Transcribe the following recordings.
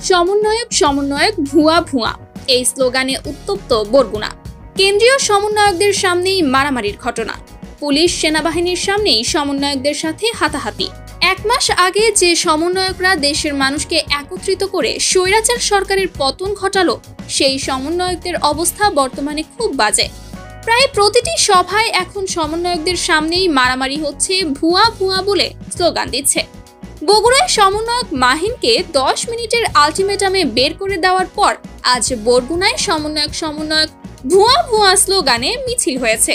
সমন্বয়ক সমন্বয়ক ভুয়া ভুয়া এই স্লোগানে উত্তপ্ত বরগুনা। কেন্দ্রীয় সমন্বয়কদের সামনেই মারামারির ঘটনা। পুলিশ সেনাবাহিনীর সামনেই সমন্বয়কদের সাথে হাতাহাতি। 1 মাস আগে যে সমন্বয়করা দেশের মানুষকে একত্রিত করে স্বৈরাচার সরকারের পতন ঘটালো, সেই সমন্বয়কদের অবস্থা বর্তমানে খুব বাজে। প্রায় প্রতিটি সভায় এখন সমন্বয়কদের সামনেই মারামারি হচ্ছে, ভুয়া ভুয়া বলে স্লোগান দিচ্ছে। বগুড়ায় সমন্বয়ক মাহিনকে 10 মিনিটের আলটিমেটামে বের করে দেওয়ার পর আজ বরগুনায় সমন্বয়ক ভুয়া ভুয়া স্লোগানে মিছিল হয়েছে।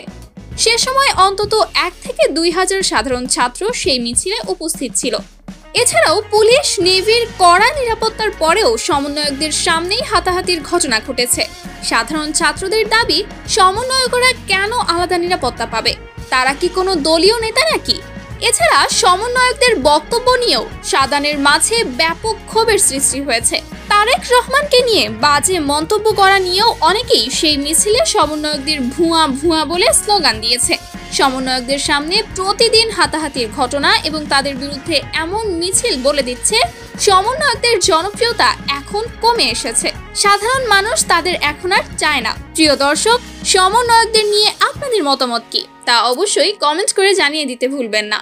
সে সময় অন্তত 1 থেকে 2 হাজার সাধারণ ছাত্র সেই মিছিলে উপস্থিত ছিল। এছাড়াও পুলিশ নেভির কড়া নিরাপত্তার পরেও সমন্বয়কদের সামনেই হাতাহাতির ঘটনা ঘটেছে। সাধারণ ছাত্রদের দাবি, সমন্বয়করা কেন আলাদা নিরাপত্তা পাবে? তারা কি কোনো দলীয় নেতা নাকি? এছাড়া সমন্বয়কদের বক্তব্য নিয়েও সাদানের মাঝে ব্যাপক ক্ষোভের সৃষ্টি হয়েছে। তারেক রহমানকে নিয়ে বাজে মন্তব্য করা নিয়েও অনেকেই সেই মিছিলে সমন্বয়কদের ভুয়া ভুয়া বলে স্লোগান দিয়েছে। সমন্বয়কদের সামনে প্রতিদিন হাতাহাতির ঘটনা এবং তাদের বিরুদ্ধে এমন মিছিল বলে দিচ্ছে সমন্বয়কদের জনপ্রিয়তা এখন কমে এসেছে। সাধারণ মানুষ তাদের এখন আর চায় না। প্রিয় দর্শক, সমন্বয়কদের নিয়ে আপনাদের মতামত কি তা অবশ্যই কমেন্ট করে জানিয়ে দিতে ভুলবেন না।